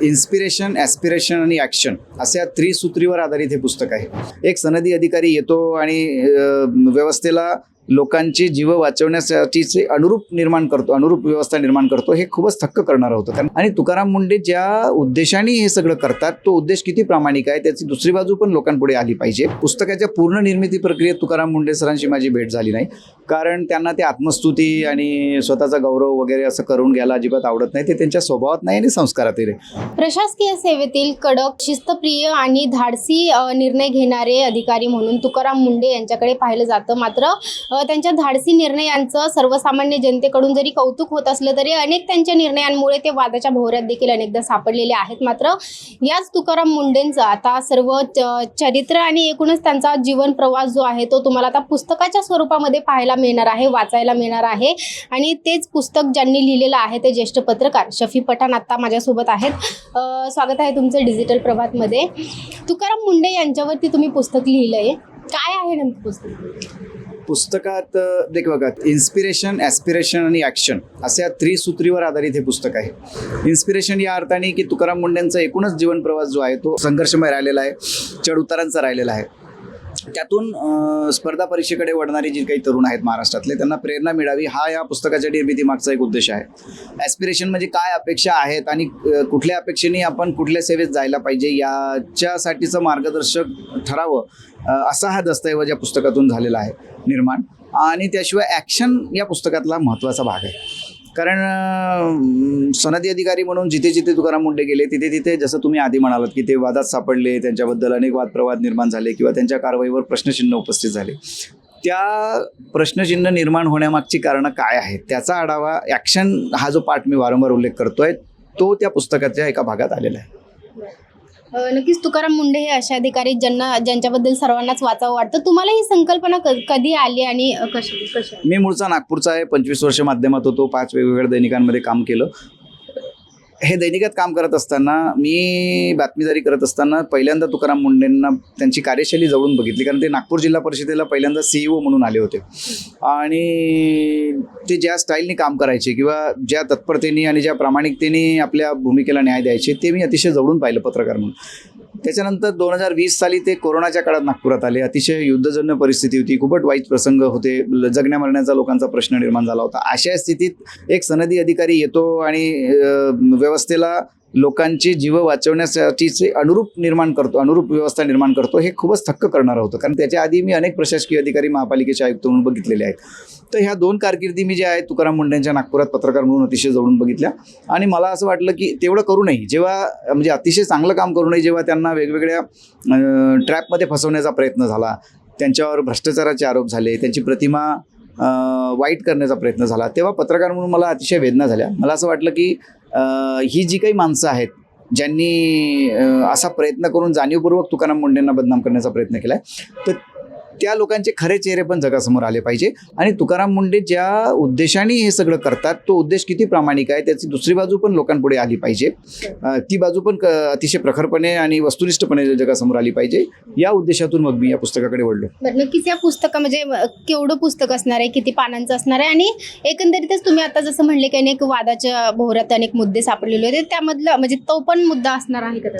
Inspiration, aspiration आणि action अशा त्रिसूत्रीवर आधारित हे पुस्तक आहे. एक सनदी अधिकारी येतो आणि व्यवस्थेला लोकांची जीव वाचवण्यासाठीचे अनुरूप व्यवस्था निर्माण करतो. हे खूपच थक्क करणारं होतं. कारण आणि तुकाराम मुंडे ज्या उद्देशाने हे सगळं करतात तो उद्देश किती प्रामाणिक आहे त्याची दुसरी बाजू पण लोकांपुढे आली पाहिजे. पुस्तकाच्या पूर्ण निर्मिती प्रक्रियेत तुकाराम मुंडे सरांशी माझी भेट झाली नाही, कारण त्यांना ते आत्मस्तुती आणि स्वतःचा गौरव वगैरे असं करून घ्यायला अजिबात आवडत नाही. ते त्यांच्या स्वभावात नाही आणि संस्कारात आहे. प्रशासकीय सेवेतील कडक, शिस्तप्रिय आणि धाडसी निर्णय घेणारे अधिकारी म्हणून तुकाराम मुंडे यांच्याकडे पाहिलं जातं. मात्र त्यांच्या धाडसी निर्णयांचं सर्वसामान्य जनतेकडून जरी कौतुक होत असलं तरी अनेक त्यांच्या निर्णयांमुळे ते वादाच्या भोवऱ्यात देखील अनेकदा सापडलेले आहेत. मात्र याच तुकाराम मुंडेंचं आता सर्व चरित्र आणि एकूणच त्यांचा जीवन प्रवास जो आहे तो तुम्हाला आता पुस्तकाच्या स्वरूपामध्ये पाहायला मिळणार आहे, वाचायला मिळणार आहे. आणि तेच पुस्तक ज्यांनी लिहिलेलं आहे ते ज्येष्ठ पत्रकार शफी पठाण आता माझ्यासोबत आहेत. स्वागत आहे तुमचं डिजिटल प्रभातमध्ये. तुकाराम मुंडे यांच्यावरती तुम्ही पुस्तक लिहिलंय, काय आहे नेमकं पुस्तक? पुस्तकात बघा, इन्स्पिरेशन, ॲस्पिरेशन आणि ॲक्शन अशा त्रिसूत्रीवर आधारित हे पुस्तक आहे. इन्स्पिरेशन या अर्थाने की तुकाराम मुंडेंचा एकूणच जीवन प्रवास जो आहे तो संघर्षमय राहिलेला आहे, चढउतारांचा राहिलेला आहे. त्यातून स्पर्धा परीक्षेकडे वळणारी जी काही तरुण आहेत महाराष्ट्रातले त्यांना प्रेरणा मिळावी हा या पुस्तकाच्या निर्मितीमागचा एक उद्देश आहे. ॲस्पिरेशन म्हणजे काय अपेक्षा आहेत आणि कुठल्या अपेक्षेने आपण कुठल्या सेवेत जायला पाहिजे याच्यासाठीचं मार्गदर्शक ठरावं असा हा दस्तऐवज या पुस्तकातून झालेला आहे निर्माण. आणि त्याशिवाय ॲक्शन या पुस्तकातला महत्त्वाचा भाग आहे. कारण सनदी अधिकारी म्हणून जिथे जिथे तुकाराम मुंडे गेले तिथे तिथे जसं तुम्ही आधी म्हणालात की ते वादात सापडले, त्यांच्याबद्दल अनेक वादप्रवाद निर्माण झाले किंवा त्यांच्या कारवाईवर प्रश्नचिन्ह उपस्थित झाले. त्या प्रश्नचिन्ह निर्माण होण्यामागची कारणं काय आहेत त्याचा आढावा, ॲक्शन हा जो पाठ मी वारंवार उल्लेख करतोय तो त्या पुस्तकाच्या एका भागात आलेला आहे. नक्कीच तुकाराम मुंडे हे असे अधिकारी ज्यांच्याबद्दल सर्वांनाच वाचावं वाटतं. तुम्हाला ही संकल्पना कधी आली आणि कशी? मी मूळचा नागपूरचा आहे, 25 वर्ष माध्यमात होतो, 5 वेगवेगळ्या दैनिकांमध्ये काम केलं. हे दैनिकात काम करत असताना मी बातमीदारी करत असताना पहिल्यांदा तुकाराम मुंडेंना त्यांची कार्यशैली जवळून बघितली. कारण ते नागपूर जिल्हा परिषदेला पहिल्यांदा CEO म्हणून आले होते आणि ते ज्या स्टाईलनी काम करायचे किंवा ज्या तत्परतेने आणि ज्या प्रामाणिकतेने आपल्या भूमिकेला न्याय द्यायचे ते मी अतिशय जवळून पाहिलं पत्रकार म्हणून. त्याच्यानंतर 2020 साली ते कोरोनाच्या काळात नागपुरात आले. अतिशय युद्धजन्य परिस्थिती होती, खूपच वाईट प्रसंग होते, जगण्या मरण्याचा लोकांचा प्रश्न निर्माण झाला होता. अशा स्थितीत एक सनदी अधिकारी येतो आणि व्यवस्थेला लोकांची जीव वाचवण्यासाठीचे अनुरूप व्यवस्था निर्माण करतो. हे खूपच थक्क करणारं होतं. कारण त्याच्या आधी मी अनेक प्रशासकीय अधिकारी महापालिकेचे आयुक्त म्हणून बघितलेले आहेत. तर ह्या 2 कारकिर्दी मी ज्या आहेत तुकाराम मुंडेंच्या नागपुरात पत्रकार म्हणून अतिशय जवळून बघितल्या. आणि मला असं वाटलं की तेवढं करू नये, जेव्हा म्हणजे अतिशय चांगलं काम करू नये, जेव्हा त्यांना वेगवेगळ्या ट्रॅपमध्ये फसवण्याचा प्रयत्न झाला, त्यांच्यावर भ्रष्टाचाराचे आरोप झाले, त्यांची प्रतिमा वाईट करण्याचा प्रयत्न झाला, तेव्हा पत्रकार म्हणून मला अतिशय वेदना झाल्या. मला असं वाटलं की ही जी काही माणसं आहेत ज्यांनी असा प्रयत्न करून जाणीवपूर्वक तुकाराम मुंडेंना बदनाम करण्याचा प्रयत्न केला आहे तर त्या लोकांचे खरे चेहरे पण जगासमोर आले पाहिजे. आणि तुकाराम मुंडे ज्या उद्देशाने हे सगळं करतात तो उद्देश किती प्रामाणिक आहे त्याची दुसरी बाजू पण लोकांपुढे आली पाहिजे. ती बाजू पण अतिशय प्रखरपणे आणि वस्तुनिष्ठपणे जगासमोर आली पाहिजे. या उद्देशातून मग मी या पुस्तकाकडे वळलो. नक्कीच या पुस्तकामध्ये केवढं पुस्तक असणार आहे, किती पानांचं असणार आहे आणि एकंदरीतच तुम्ही आता जसं म्हणले की अनेक वादाच्या भोवऱ्यात अनेक मुद्दे सापडलेले होते, त्यामधलं म्हणजे तो पण मुद्दा असणार आहे का?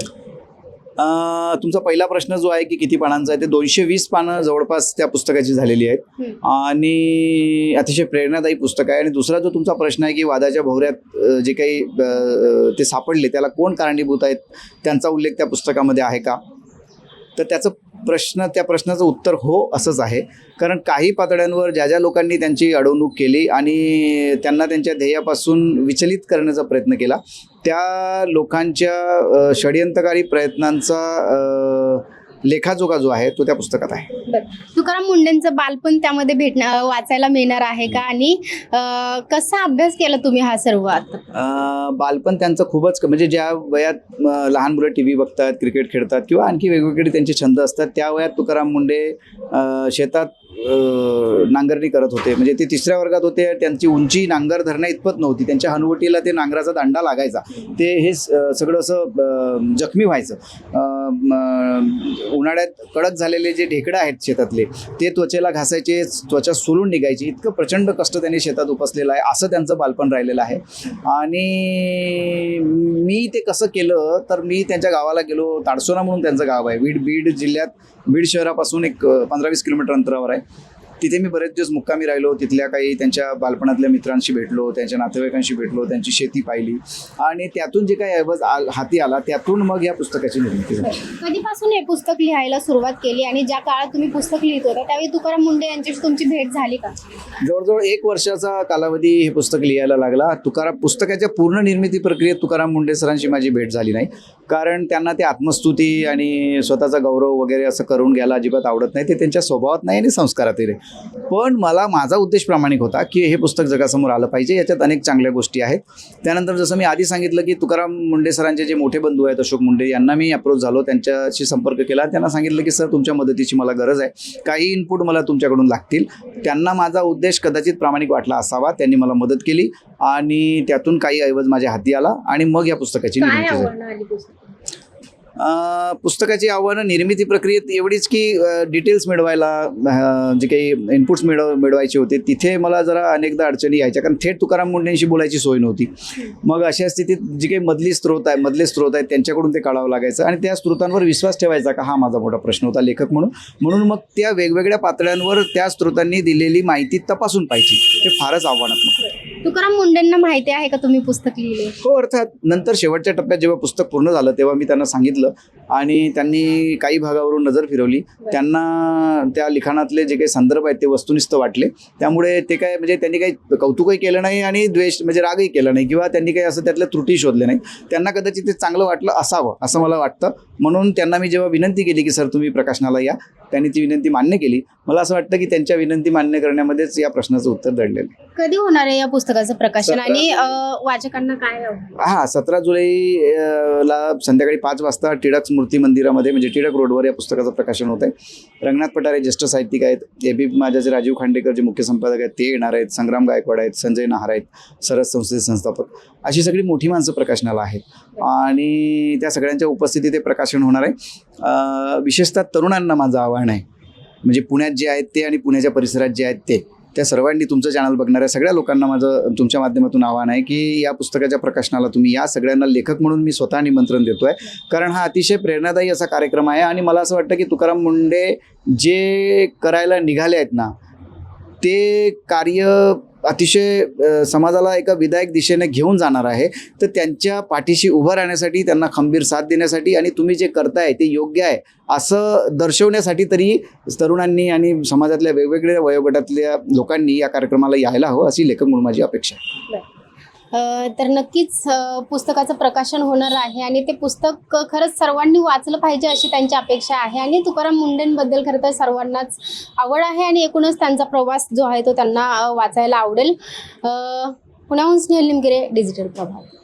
तुमचा पहिला प्रश्न जो आहे की किती पानांचा आहे, ते 220 पानं जवळपास त्या पुस्तकाची झालेली आहेत आणि अतिशय प्रेरणादायी पुस्तक आहे. आणि दुसरा जो तुमचा प्रश्न आहे की वादाच्या भोवऱ्यात जे काही ते सापडले त्याला कोण कारणीभूत आहेत, त्यांचा उल्लेख त्या पुस्तकामध्ये आहे का, तर त्या प्रश्नाचं उत्तर हो असंच आहे. कारण काही पातळ्यांवर ज्या लोकांनी त्यांची अडवणूक केली आणि त्यांना त्यांच्या ध्येयापासून विचलित करण्याचा प्रयत्न केला त्या लोकांच्या षड्यंत्रकारी प्रयत्नांचा लेखाजोखा जो आहे तो त्या पुस्तकात आहे. तुकाराम मुंडेंचं बालपण त्यामध्ये वाचायला मिळणार आहे का आणि कसा अभ्यास केला तुम्ही हा सर्व? बालपण त्यांचं खूपच म्हणजे ज्या वयात लहान मुलं TV बघतात, क्रिकेट खेळतात किंवा आणखी वेगवेगळे त्यांचे छंद असतात त्या वयात तुकाराम मुंडे शेतात नांगरणी करत होते. म्हणजे ते 3ऱ्या वर्गात होते. त्यांची उंची नांगर धरण्या इतपत नव्हती. त्यांच्या हनुवटीला ते नांगराचा दांडा लागायचा. ते हे सगळं असं जखमी व्हायचं. उन्हाळ्यात कडक झालेले जे ढेकळं आहेत शेतातले ते त्वचेला घासायचे, त्वचा सोलून निघायची, इतकं प्रचंड कष्ट त्यांनी शेतात उपसलेलं आहे. असं त्यांचं बालपण राहिलेलं आहे. आणि मी ते कसं केलं तर मी त्यांच्या गावाला गेलो. ताडसोना म्हणून त्यांचं गाव आहे, बीड जिल्ह्यात बीड शहरापासून एक 15-20 किलोमीटर अंतरावर आहे. तिथे मी बरेच दिवस मुक्कामी राहिलो. तिथल्या काही त्यांच्या बालपणातल्या मित्रांशी भेटलो, त्यांच्या नातेवाईकांशी भेटलो, त्यांची शेती पाहिली आणि त्यातून जे काही ऐवज हाती आला त्यातून मग या पुस्तकाची निर्मिती झाली. कधीपासून हे पुस्तक लिहायला सुरुवात केली आणि ज्या काळात तुम्ही पुस्तक लिहित होता त्यावेळी तुकाराम मुंडे यांच्याशी तुमची भेट झाली का? जवळजवळ 1 वर्षाचा कालावधी हे पुस्तक लिहायला लागला. पुस्तकाच्या पूर्ण निर्मिती प्रक्रियेत तुकाराम मुंडे सरांशी माझी भेट झाली नाही, कारण त्यांना ते आत्मस्तुती आणि स्वतःचा गौरव वगैरे असं करून घ्यायला अजिबात आवडत नाही. ते त्यांच्या स्वभावात नाही आणि संस्कारातही नाही. पण माझा उद्देश प्रामाणिक होता की हे पुस्तक जगासमोर आलं पाहिजे. याच्यात अनेक चांगल्या गोष्टी आहेत. त्यानंतर जसं मी आधी सांगितलं की तुकाराम मुंडे सरांचे जे मोठे बंधू आहेत अशोक मुंडे, यांना मी अप्रोच झालो, त्यांच्याशी संपर्क केला. त्यांना सांगितलं की सर तुमच्या मदतीची मला गरज आहे, काही इनपुट मला तुमच्याकडून लागतील. त्यांना माझा उद्देश कदाचित प्रामाणिक वाटला असावा. त्यांनी मला मदत केली आणि त्यातून काही ऐवज माझ्या हाती आला आणि मग या पुस्तकाची निर्मिती झाली. पुस्तकाची आव्हानं निर्मिती प्रक्रियेत एवढीच की डिटेल्स मिळवायला, जे काही इनपुट्स मिळवायचे होते तिथे मला जरा अनेकदा अडचणी यायच्या, कारण थेट तुकाराम मुंडेंशी बोलायची सोय नव्हती. मग अशा स्थितीत जे काही मधले स्रोत आहेत त्यांच्याकडून ते काढावं लागायचं आणि त्या स्रोतांवर विश्वास ठेवायचा का, हा माझा मोठा प्रश्न होता लेखक म्हणून मग त्या वेगवेगळ्या पातळ्यांवर त्या स्रोतांनी दिलेली माहिती तपासून पाहिजे. ते फारच आव्हानात्मक. तुकाराम मुंडेंना माहिती आहे का तुम्ही पुस्तक लिहिले? हो, अर्थात. नंतर शेवटच्या टप्प्यात जेव्हा पुस्तक पूर्ण झालं तेव्हा मी त्यांना सांगितलं आणि त्यांनी काही भागावरून नजर फिरवली. त्यांना त्या लिखाणातले जे काही संदर्भ आहेत ते वस्तुनिष्ठ वाटले. त्यामुळे ते काय म्हणजे त्यांनी काही कौतुकही केलं नाही आणि द्वेष म्हणजे रागही केला नाही किंवा त्यांनी काही असं त्यातल्या त्रुटी शोधल्या नाही. त्यांना कदाचित ते चांगलं वाटलं असावं असं मला वाटतं. म्हणून त्यांना मी जेव्हा विनंती केली की सर तुम्ही प्रकाशनाला या, त्यांनी ती विनंती मान्य केली. मला असं वाटतं की त्यांच्या विनंती मान्य करण्यामध्येच या प्रश्नाचं उत्तर दडलेलं. कधी होणार आहे या पुस्तकाचं प्रकाशन आणि वाचकांना काय? 17 जुलैला संध्याकाळी 5 वाजता टिळक स्मृती मंदिरामध्ये म्हणजे टिळक रोडवर या पुस्तकाचं प्रकाशन होत आहे. रंगनाथ पठारे ज्येष्ठ साहित्यिक आहेत, एबी माझ्याचे राजीव खांडेकर जे मुख्य संपादक आहेत ते येणार आहेत, संग्राम गायकवाड आहेत, संजय नहार आहेत, सरस संस्थेचे संस्थापक, अशी सगळी मोठी माणसं प्रकाशनाला आहेत आणि त्या सगळ्यांच्या उपस्थितीत ते प्रकाशन होणार आहे. विशेषतः तरुणांना माझं आव्हान आहे, म्हणजे पुण्यात जे आहेत ते आणि पुण्याच्या परिसरात जे आहेत ते, त्या सर्वांनी तुमचं चॅनल बघणाऱ्या सगळ्या लोकांना माझं तुमच्या माध्यमातून आव्हान आहे की या पुस्तकाच्या प्रकाशनाला तुम्ही या. सगळ्यांना लेखक म्हणून मी स्वतः निमंत्रण देतो आहे, कारण हा अतिशय प्रेरणादायी असा कार्यक्रम आहे आणि मला असं वाटतं की तुकाराम मुंडे जे करायला निघाले आहेत ना ते कार्य अतिशय समाजाला एका विधायक दिशेने घेऊन जाणार आहे. तर त्यांच्या पाठीशी उभं राहण्यासाठी, त्यांना खंबीर साथ देण्यासाठी आणि तुम्ही जे करताय ते योग्य आहे असं दर्शवण्यासाठी तरी तरुणांनी आणि समाजातल्या वेगवेगळ्या वयोगटातल्या लोकांनी या कार्यक्रमाला यायला हवं अशी लेखक म्हणून माझी अपेक्षा आहे. तर नक्कीच पुस्तकाचं प्रकाशन होणार आहे आणि ते पुस्तक खरंच सर्वांनी वाचलं पाहिजे अशी त्यांची अपेक्षा आहे. आणि तुकाराम मुंडेंबद्दल खरं तर सर्वांनाच आवड आहे आणि एकूणच त्यांचा प्रवास जो आहे तो त्यांना वाचायला आवडेल. पुण्याहून स्नेहल निमगिरे, डिजिटल प्रभात.